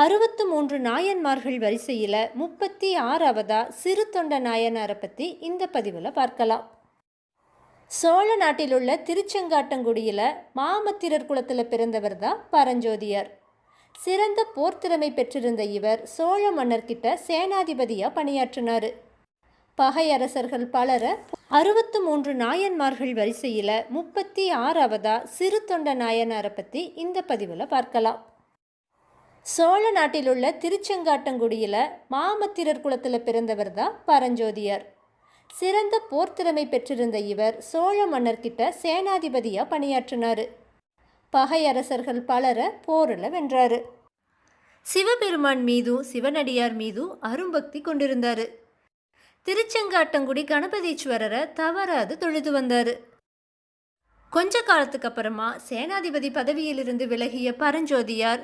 63 நாயன்மார்கள் வரிசையில் 36வதா சிறு தொண்ட நாயனாரை பற்றி இந்த பதிவில் பார்க்கலாம். சோழ நாட்டில் உள்ள திருச்செங்காட்டங்குடியில் மாமத்திரர் குலத்தில் பிறந்தவர் தான் பரஞ்சோதியார். சிறந்த போர்த்திறமை பெற்றிருந்த இவர் சோழ மன்னர்கிட்ட சேனாதிபதியாக பணியாற்றினார். பகையரசர்கள் பலரை 63 நாயன்மார்கள் வரிசையில் 36வதா சிறு தொண்ட நாயனாரை பற்றி இந்த பதிவில் பார்க்கலாம். சோழ நாட்டில் உள்ள திருச்செங்காட்டங்குடியில் மாமத்திரர் குலத்தில் பிறந்தவர் தான் பரஞ்சோதியார். சிறந்த போர்த்திறமை பெற்றிருந்த இவர் சோழ மன்னர்கிட்ட சேனாதிபதியாக பணியாற்றினார். பகையரசர்கள் பலரை போரில் வென்றார். சிவபெருமான் மீதும் சிவனடியார் மீதும் அரும்பக்தி கொண்டிருந்தார். திருச்செங்காட்டங்குடி கணபதீஸ்வரரை தவறாது தொழுது வந்தார். கொஞ்ச காலத்துக்கு அப்புறமா சேனாதிபதி பதவியிலிருந்து விலகிய பரஞ்சோதியார்